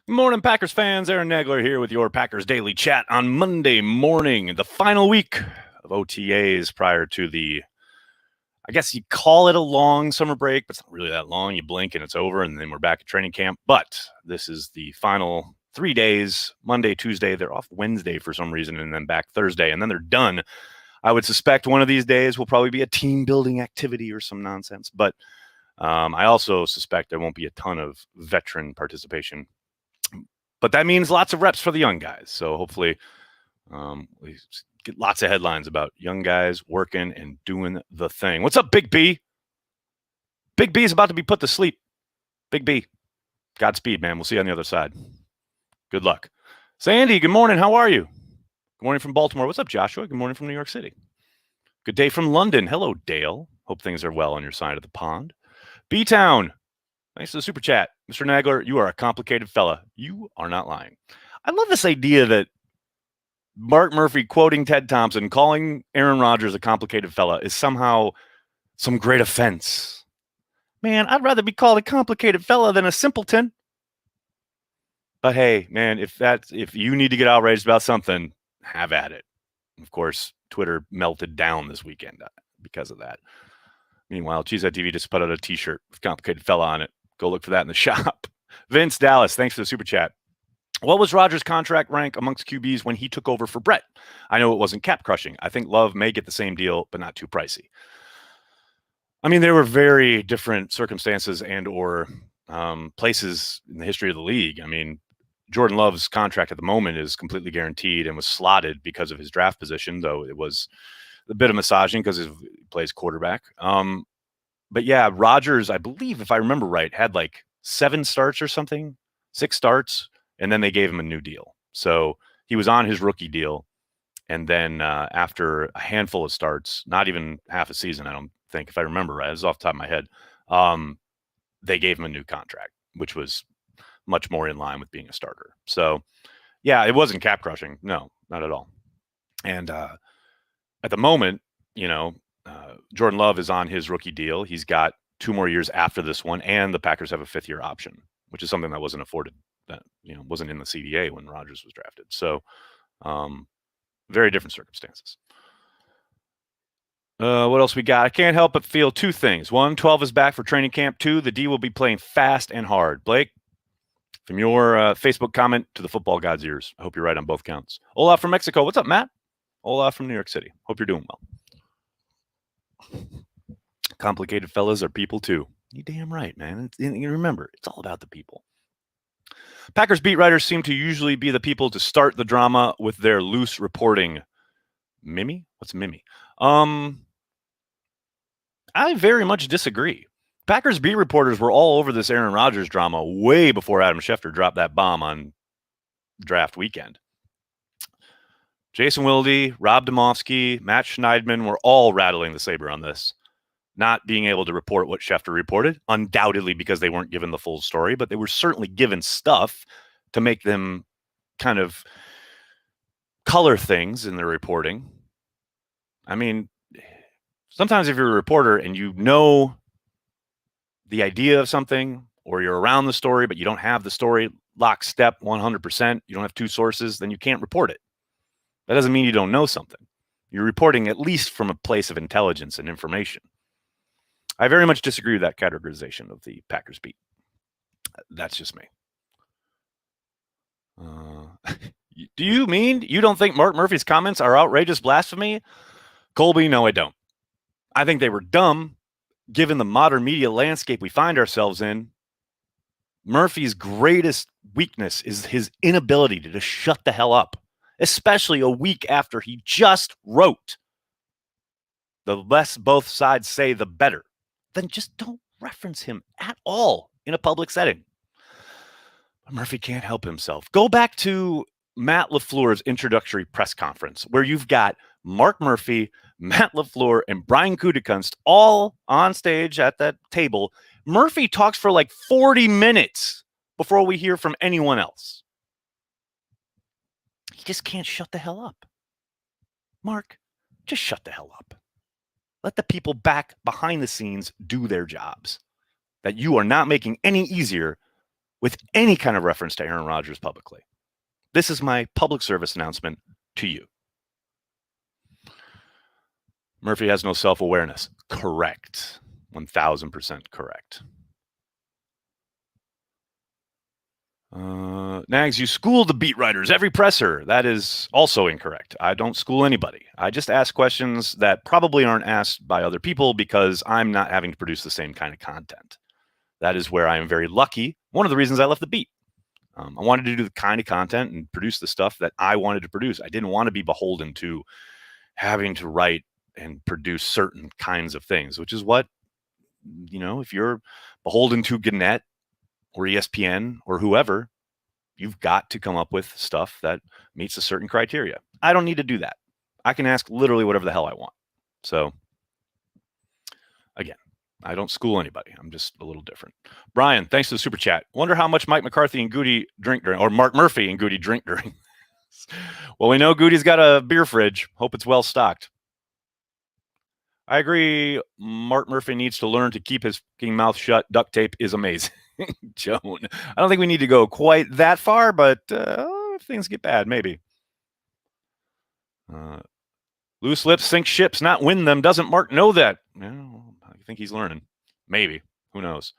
Good morning, Packers fans. Aaron Nagler here with your Packers Daily Chat on Monday morning, the final week of OTAs prior to I guess you call it a long summer break, but it's not really that long. You blink and it's over, and then we're back at training camp. But this is the final 3 days, Monday, Tuesday. They're off Wednesday for some reason, and then back Thursday, and then they're done. I would suspect one of these days will probably be a team-building activity or some nonsense, but I also suspect there won't be a ton of veteran participation. But that means lots of reps for the young guys. So hopefully we get lots of headlines about young guys working and doing the thing. What's up, Big B? Big B is about to be put to sleep. Big B, Godspeed, man. We'll see you on the other side. Good luck. Sandy, good morning. How are you? Good morning from Baltimore. What's up, Joshua? Good morning from New York City. Good day from London. Hello, Dale. Hope things are well on your side of the pond. B-Town, thanks for the super chat. Mr. Nagler, you are a complicated fella. You are not lying. I love this idea that Mark Murphy quoting Ted Thompson, calling Aaron Rodgers a complicated fella is somehow some great offense. Man, I'd rather be called a complicated fella than a simpleton. But hey, man, if you need to get outraged about something, have at it. Of course, Twitter melted down this weekend because of that. Meanwhile, Cheesehead TV just put out a T-shirt with complicated fella on it. Go look for that in the shop. Vince Dallas, thanks for the super chat. What was Rodgers' contract rank amongst QBs when he took over for Brett? I know it wasn't cap crushing. I think Love may get the same deal, but not too pricey. I mean, there were very different circumstances and or places in the history of the league. I mean, Jordan Love's contract at the moment is completely guaranteed and was slotted because of his draft position, though it was a bit of massaging because he plays quarterback. But yeah, Rodgers, I believe, if I remember right, had like 7 starts or something, 6 starts, and then they gave him a new deal. So he was on his rookie deal. And then after a handful of starts, not even half a season, I don't think, if I remember right, it was off the top of my head, they gave him a new contract, which was much more in line with being a starter. So, yeah, it wasn't cap crushing. No, not at all. And at the moment, Jordan Love is on his rookie deal. He's got 2 more years after this one, and the Packers have a 5th-year option, which is something that wasn't afforded, that wasn't in the CBA when Rodgers was drafted. So, very different circumstances. What else we got? I can't help but feel 2 things. 1, 12 is back for training camp. 2, the D will be playing fast and hard. Blake, from your Facebook comment to the football god's ears, I hope you're right on both counts. Olaf from Mexico. What's up, Matt? Olaf from New York City. Hope you're doing well. Complicated fellas are people too. You damn right, man. You remember, it's all about the people. Packers beat writers seem to usually be the people to start the drama with their loose reporting. Mimi? What's Mimi? I very much disagree. Packers beat reporters were all over this Aaron Rodgers drama way before Adam Schefter dropped that bomb on draft weekend. Jason Wilde, Rob Domofsky, Matt Schneidman were all rattling the saber on this, not being able to report what Schefter reported, undoubtedly because they weren't given the full story, but they were certainly given stuff to make them kind of color things in their reporting. I mean, sometimes if you're a reporter and you know the idea of something, or you're around the story, but you don't have the story lockstep 100%, you don't have 2 sources, then you can't report it. That doesn't mean you don't know something. You're reporting at least from a place of intelligence and information. I very much disagree with that categorization of the Packers beat. That's just me. Do you mean you don't think Mark Murphy's comments are outrageous blasphemy? Colby, no, I don't. I think they were dumb, given the modern media landscape we find ourselves in. Murphy's greatest weakness is his inability to just shut the hell up, especially a week after he just wrote, "The less both sides say, the better." Then just don't reference him at all in a public setting. Murphy can't help himself. Go back to Matt LaFleur's introductory press conference, where you've got Mark Murphy, Matt LaFleur, and Brian Gutekunst all on stage at that table. Murphy talks for like 40 minutes before we hear from anyone else. He just can't shut the hell up. Mark, just shut the hell up. Let the people back behind the scenes do their jobs that you are not making any easier with any kind of reference to Aaron Rodgers publicly. This is my public service announcement to you. Murphy has no self-awareness. Correct. 1,000% correct. Nags, you school the beat writers, every presser. That is also incorrect. I don't school anybody. I just ask questions that probably aren't asked by other people because I'm not having to produce the same kind of content. That is where I am very lucky. One of the reasons I left the beat. I wanted to do the kind of content and produce the stuff that I wanted to produce. I didn't want to be beholden to having to write and produce certain kinds of things, which is what, if you're beholden to Gannett or ESPN or whoever, you've got to come up with stuff that meets a certain criteria. I don't need to do that. I can ask literally whatever the hell I want. So again, I don't school anybody. I'm just a little different. Brian, thanks for the super chat. Wonder how much Mike McCarthy and Goody drink during, or Mark Murphy and Goody drink during. Well, we know Goody's got a beer fridge. Hope it's well stocked. I agree. Mark Murphy needs to learn to keep his mouth shut. Duct tape is amazing. Joan, I don't think we need to go quite that far, but if things get bad, maybe. Loose lips sink ships, not win them. Doesn't Mark know that? I think he's learning. Maybe. Who knows?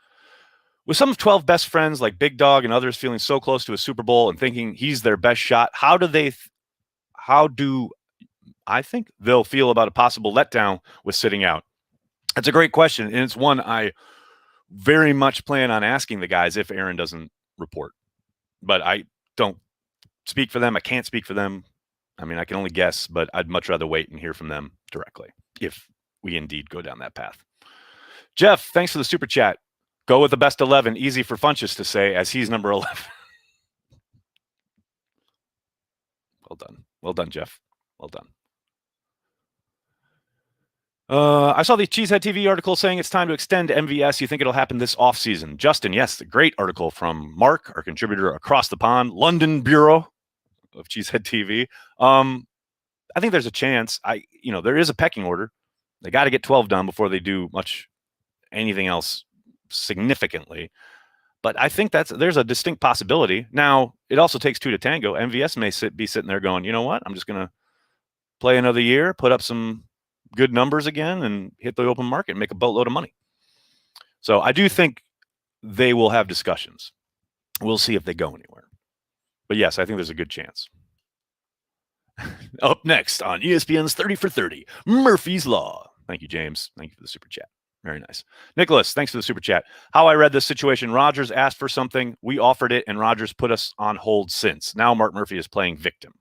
With some of 12 best friends like Big Dog and others feeling so close to a Super Bowl and thinking he's their best shot, how do I think they'll feel about a possible letdown with sitting out? That's a great question, and it's one I very much plan on asking the guys if Aaron doesn't report. But I don't speak for them. I can't speak for them. I mean, I can only guess, but I'd much rather wait and hear from them directly if we indeed go down that path. Jeff, thanks for the super chat. Go with the best 11. Easy for Funches to say, as he's number 11. Well done. Well done, Jeff. Well done. I saw the Cheesehead TV article saying it's time to extend MVS. You think it'll happen this offseason? Justin, yes, the great article from Mark, our contributor across the pond, London Bureau of Cheesehead TV. I think there's a chance. There is a pecking order. They got to get 12 done before they do anything else significantly. But I think there's a distinct possibility. Now, it also takes two to tango. MVS may be sitting there going, you know what? I'm just going to play another year, put up some good numbers again, and hit the open market and make a boatload of money. So I do think they will have discussions. We'll see if they go anywhere. But yes, I think there's a good chance. Up next on ESPN's 30 for 30, Murphy's Law. Thank you, James. Thank you for the super chat. Very nice. Nicholas, thanks for the super chat. How I read this situation, Rodgers asked for something, we offered it, and Rodgers put us on hold since. Now Mark Murphy is playing victim.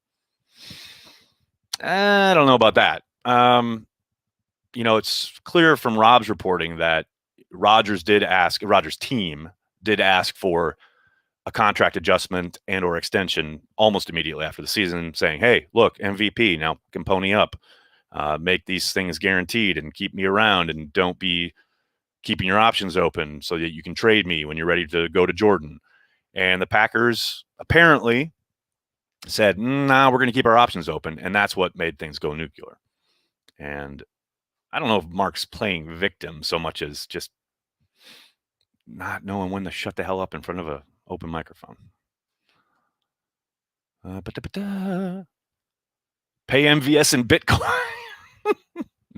I don't know about that. It's clear from Rob's reporting that Rodgers' team did ask for a contract adjustment and or extension almost immediately after the season, saying, hey, look, MVP, now can pony up, make these things guaranteed and keep me around, and don't be keeping your options open so that you can trade me when you're ready to go to Jordan. And the Packers apparently said, nah, we're going to keep our options open. And that's what made things go nuclear. And I don't know if Mark's playing victim so much as just not knowing when to shut the hell up in front of an open microphone. Pay MVS in Bitcoin.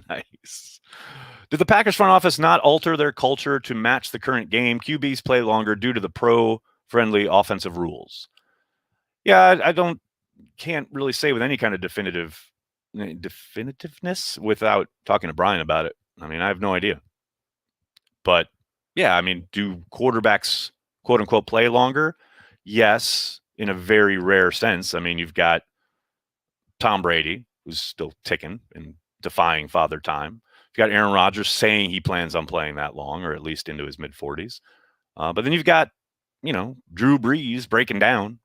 Nice. Did the Packers front office not alter their culture to match the current game? QBs play longer due to the pro-friendly offensive rules. Yeah, can't really say with any kind of definitiveness without talking to Brian about it. I mean, I have no idea. But yeah, I mean, do quarterbacks, quote unquote, play longer? Yes, in a very rare sense. I mean, you've got Tom Brady, who's still ticking and defying father time. You've got Aaron Rodgers saying he plans on playing that long, or at least into his mid-40s. But then you've got, Drew Brees breaking down.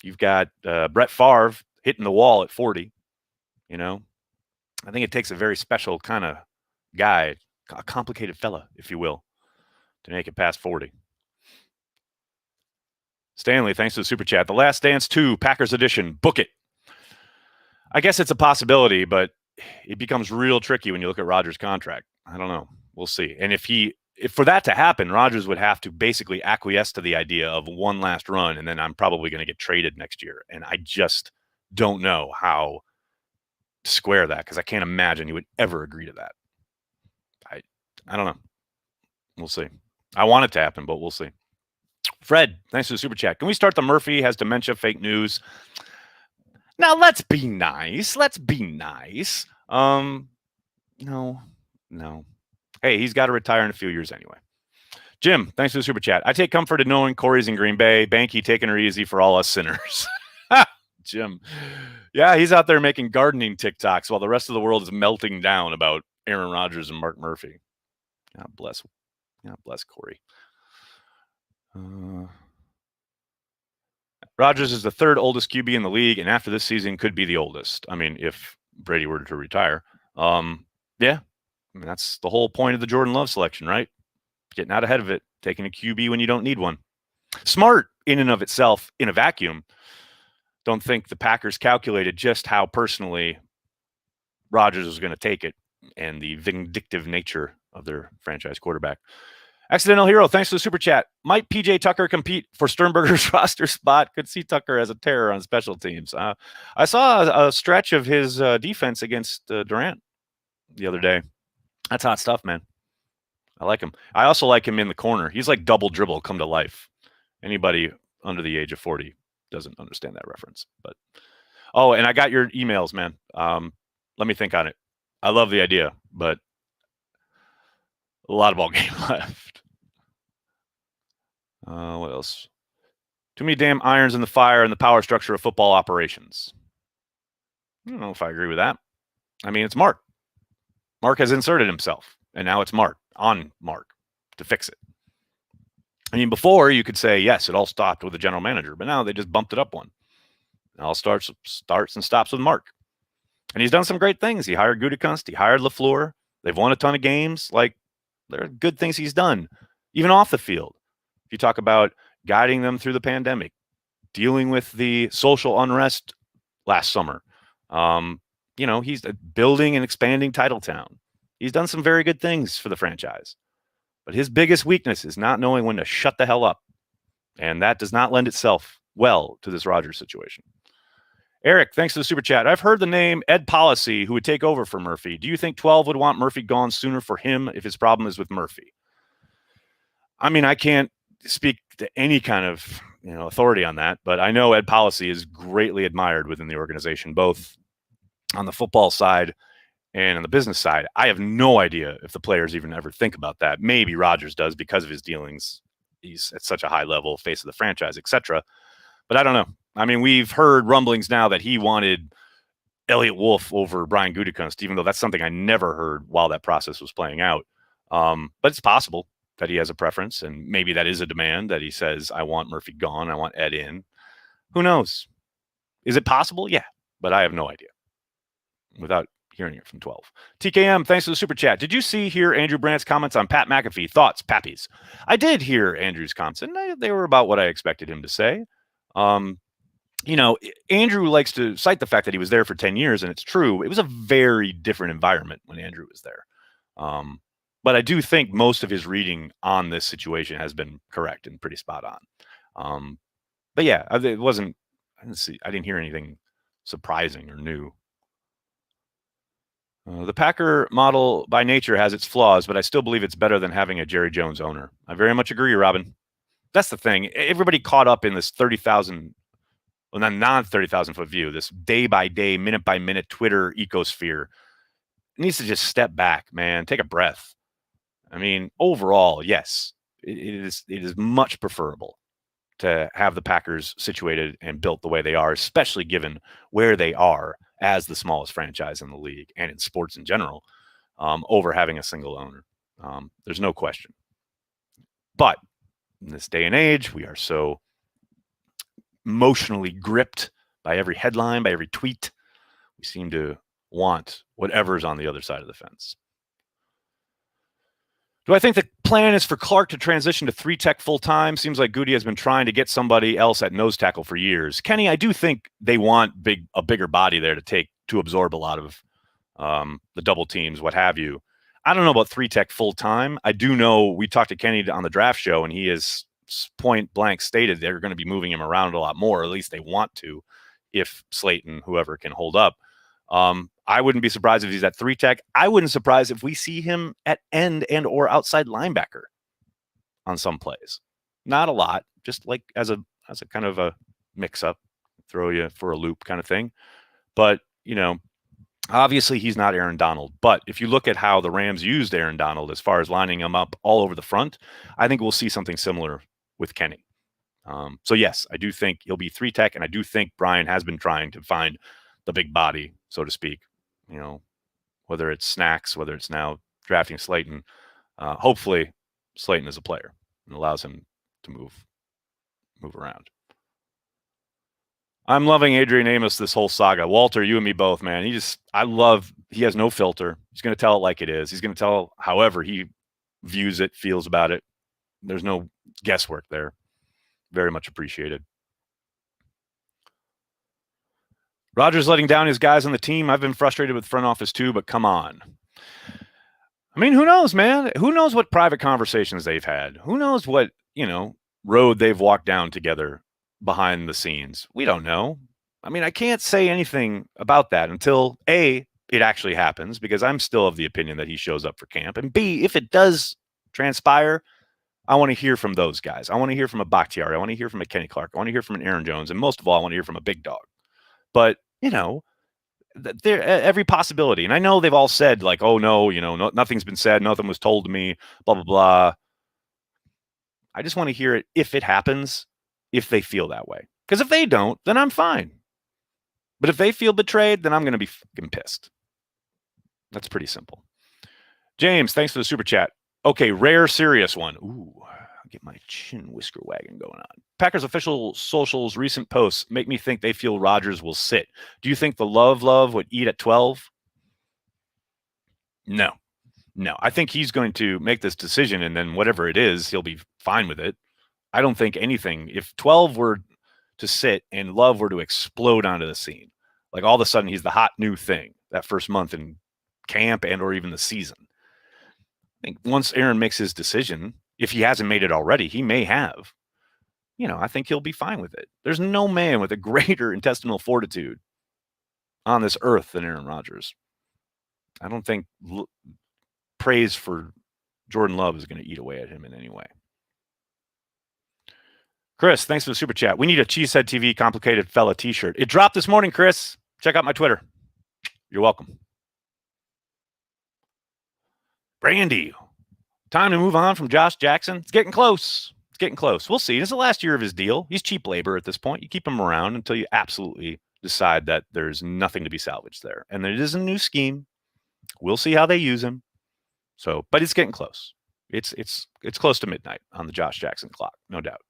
You've got Brett Favre hitting the wall at 40. I think it takes a very special kind of guy, a complicated fella, if you will, to make it past 40. Stanley, thanks for the super chat. The Last Dance 2, Packers edition. Book it. I guess it's a possibility, but it becomes real tricky when you look at Rodgers' contract. I don't know. We'll see. And if he for that to happen, Rodgers would have to basically acquiesce to the idea of one last run, and then I'm probably going to get traded next year. And I just don't know how to square that, because I can't imagine he would ever agree to that. I don't know. We'll see. I want it to happen, but we'll see. Fred, thanks for the super chat. Can we start the Murphy has dementia fake news? Now let's be nice. No. Hey, he's got to retire in a few years anyway. Jim, thanks for the super chat. I take comfort in knowing Corey's in Green Bay. Banky taking her easy for all us sinners. Jim. Yeah, he's out there making gardening TikToks while the rest of the world is melting down about Aaron Rodgers and Mark Murphy. God bless Corey. Rodgers is the third oldest QB in the league, and after this season could be the oldest. I mean, if Brady were to retire. Yeah. I mean, that's the whole point of the Jordan Love selection, right? Getting out ahead of it, taking a QB when you don't need one. Smart in and of itself in a vacuum. Don't think the Packers calculated just how personally Rodgers was going to take it and the vindictive nature of their franchise quarterback. Accidental Hero, thanks for the super chat. Might PJ Tucker compete for Sternberger's roster spot? Could see Tucker as a terror on special teams. I saw a stretch of his defense against Durant the other day. That's hot stuff, man. I like him. I also like him in the corner. He's like double dribble come to life. Anybody under the age of 40 doesn't understand that reference. But and I got your emails, man. Let me think on it. I love the idea, but a lot of ball game left. What else? Too many damn irons in the fire in the power structure of football operations. I don't know if I agree with that. I mean, it's Mark. Mark has inserted himself, and now it's Mark to fix it. I mean, before you could say, yes, it all stopped with the general manager, but now they just bumped it up one. It all starts and stops with Mark. And he's done some great things. He hired Gutekunst. He hired LaFleur. They've won a ton of games. Like, there are good things he's done, even off the field. If you talk about guiding them through the pandemic, dealing with the social unrest last summer, he's building and expanding Titletown. He's done some very good things for the franchise. But his biggest weakness is not knowing when to shut the hell up. And that does not lend itself well to this Rodgers situation. Eric, thanks for the super chat. I've heard the name Ed Policy, who would take over for Murphy. Do you think 12 would want Murphy gone sooner for him if his problem is with Murphy? I mean, I can't speak to any kind of authority on that, but I know Ed Policy is greatly admired within the organization, both on the football side and on the business side. I have no idea if the players even ever think about that. Maybe Rodgers does because of his dealings. He's at such a high level, face of the franchise, etc. But I don't know. I mean, we've heard rumblings now that he wanted Elliott Wolf over Brian Gutekunst, even though that's something I never heard while that process was playing out. But it's possible that he has a preference, and maybe that is a demand that he says, I want Murphy gone, I want Ed in. Who knows? Is it possible? Yeah, but I have no idea without hearing it from 12. TKM, thanks for the super chat. Did you hear Andrew Brandt's comments on Pat McAfee? Thoughts, Pappies? I did hear Andrew's comments, and they were about what I expected him to say. Andrew likes to cite the fact that he was there for 10 years, and it's true. It was a very different environment when Andrew was there. But I do think most of his reading on this situation has been correct and pretty spot on. But yeah, I didn't hear anything surprising or new. The Packer model by nature has its flaws, but I still believe it's better than having a Jerry Jones owner. I very much agree, Robin. That's the thing. Everybody caught up in this 30,000, well, not non-30,000 foot view, this day by day, minute by minute Twitter ecosphere. It needs to just step back, man. Take a breath. I mean, overall, yes, it is much preferable to have the Packers situated and built the way they are, especially given where they are as the smallest franchise in the league and in sports in general, over having a single owner. There's no question. But in this day and age, we are so emotionally gripped by every headline, by every tweet. We seem to want whatever's on the other side of the fence. Do I think the plan is for Clark to transition to 3-tech full-time? Seems like Goody has been trying to get somebody else at nose tackle for years. Kenny, I do think they want a bigger body there to absorb a lot of the double teams, what have you. I don't know about 3-tech full time. I do know we talked to Kenny on the draft show, and he has point blank stated they're going to be moving him around a lot more. Or at least they want to, if Slayton, whoever, can hold up. I wouldn't be surprised if he's at 3-tech. I wouldn't surprise if we see him at end and or outside linebacker on some plays. Not a lot, just like as a kind of a mix up, throw you for a loop kind of thing. But, obviously he's not Aaron Donald. But if you look at how the Rams used Aaron Donald as far as lining him up all over the front, I think we'll see something similar with Kenny. So yes, I do think he'll be 3-tech, and I do think Brian has been trying to find the big body, so to speak. Whether it's snacks, whether it's now drafting Slayton. Hopefully, Slayton is a player and allows him to move around. I'm loving Adrian Amos this whole saga. Walter, you and me both, man. He has no filter. He's going to tell it like it is. He's going to tell however he views it, feels about it. There's no guesswork there. Very much appreciated. Rodgers letting down his guys on the team. I've been frustrated with front office too, but come on. I mean, who knows, man? Who knows what private conversations they've had? Who knows what, road they've walked down together behind the scenes? We don't know. I mean, I can't say anything about that until A, it actually happens, because I'm still of the opinion that he shows up for camp. And B, if it does transpire, I want to hear from those guys. I want to hear from a Bakhtiari. I want to hear from a Kenny Clark. I want to hear from an Aaron Jones. And most of all, I want to hear from a big dog. But, there every possibility. And I know they've all said like, oh no, nothing's been said. Nothing was told to me, blah, blah, blah. I just want to hear it if it happens, if they feel that way. Because if they don't, then I'm fine. But if they feel betrayed, then I'm going to be fucking pissed. That's pretty simple. James, thanks for the super chat. Okay, rare, serious one. Ooh, I'll get my chin whisker wagon going on. Packers official socials recent posts make me think they feel Rodgers will sit. Do you think the love would eat at 12? No. I think he's going to make this decision, and then whatever it is, he'll be fine with it. I don't think anything. If 12 were to sit and Love were to explode onto the scene, like all of a sudden he's the hot new thing that first month in camp and or even the season. I think once Aaron makes his decision, if he hasn't made it already, he may have. I think he'll be fine with it. There's no man with a greater intestinal fortitude on this earth than Aaron Rodgers. I don't think praise for Jordan Love is going to eat away at him in any way. Chris, thanks for the super chat. We need a Cheesehead TV complicated fella t-shirt. It dropped this morning, Chris. Check out my Twitter. You're welcome. Brandy, time to move on from Josh Jackson. It's getting close. We'll see. This is the last year of his deal. He's cheap labor at this point. You keep him around until you absolutely decide that there's nothing to be salvaged there. And it is a new scheme. We'll see how they use him. So, but it's getting close. It's close to midnight on the Josh Jackson clock, no doubt.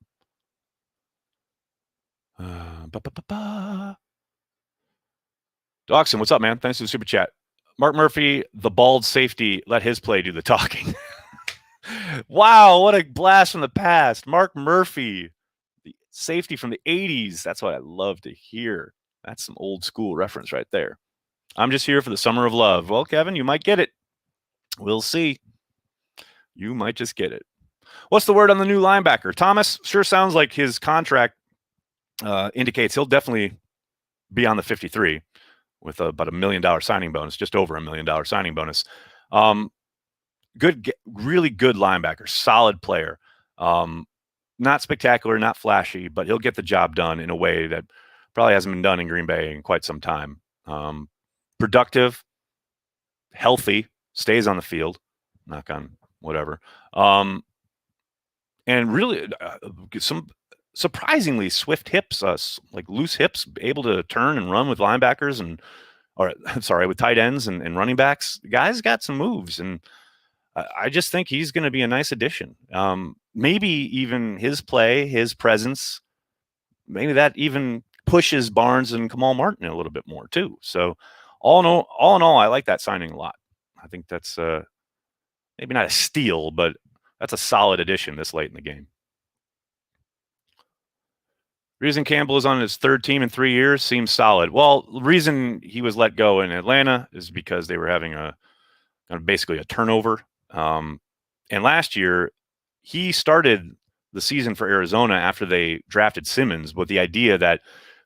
Dawson, what's up, man? Thanks for the super chat. Mark Murphy, the bald safety, let his play do the talking. Wow, what a blast from the past. Mark Murphy, the safety from the 80s. That's what I love to hear. That's some old school reference right there. I'm just here for the summer of love. Well, Kevin, you might get it. We'll see. You might just get it. What's the word on the new linebacker? Thomas sure sounds like his contract indicates he'll definitely be on the 53 with about $1 million signing bonus, just over $1 million signing bonus. Really good linebacker, solid player. Not spectacular, not flashy, but he'll get the job done in a way that probably hasn't been done in Green Bay in quite some time. Productive, healthy, stays on the field, knock on whatever. And really some surprisingly swift hips, like loose hips, able to turn and run with linebackers with tight ends and running backs. The guy's got some moves, and I just think he's going to be a nice addition. Maybe even his play, his presence, maybe that even pushes Barnes and Kamal Martin a little bit more too. So all in all, I like that signing a lot. I think that's maybe not a steal, but that's a solid addition this late in the game. Reason Campbell is on his third team in 3 years seems solid. Well, the reason he was let go in Atlanta is because they were having a basically a turnover. And last year, he started the season for Arizona after they drafted Simmons with the idea that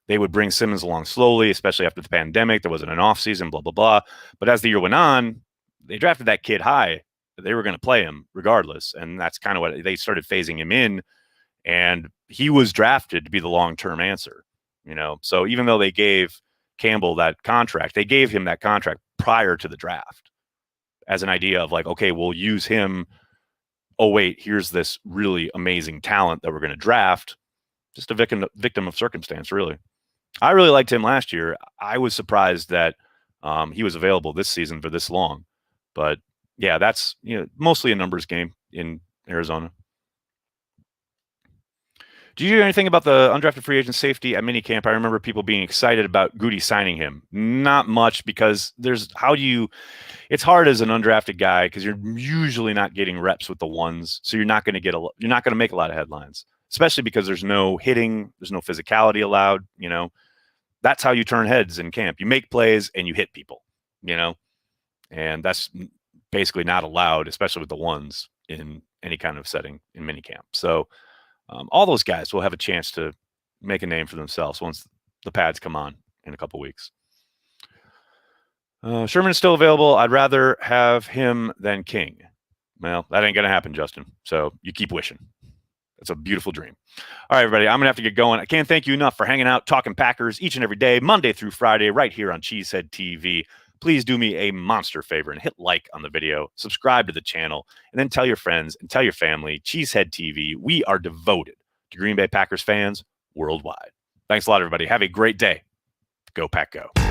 they would bring Simmons along slowly, especially after the pandemic. There wasn't an offseason, blah, blah, blah. But as the year went on, they drafted that kid high. They were going to play him regardless. And that's kind of what they started phasing him in. And he was drafted to be the long-term answer, So even though they gave Campbell that contract, they gave him that contract prior to the draft as an idea of like, okay, we'll use him. Oh, wait, here's this really amazing talent that we're going to draft. Just a victim of circumstance, really. I really liked him last year. I was surprised that he was available this season for this long. But yeah, that's mostly a numbers game in Arizona. Do you hear anything about the undrafted free agent safety at minicamp? I remember people being excited about Goody signing him. Not much, because it's hard as an undrafted guy because you're usually not getting reps with the ones, so you're not going to make a lot of headlines, especially because there's no hitting, there's no physicality allowed. That's how you turn heads in camp. You make plays and you hit people. And that's basically not allowed, especially with the ones in any kind of setting in minicamp. So all those guys will have a chance to make a name for themselves once the pads come on in a couple weeks. Sherman is still available. I'd rather have him than King. Well, that ain't going to happen, Justin. So you keep wishing. It's a beautiful dream. All right, everybody, I'm going to have to get going. I can't thank you enough for hanging out, talking Packers each and every day, Monday through Friday, right here on Cheesehead TV. Please do me a monster favor and hit like on the video, subscribe to the channel, and then tell your friends and tell your family. Cheesehead TV, we are devoted to Green Bay Packers fans worldwide. Thanks a lot, everybody. Have a great day. Go Pack Go.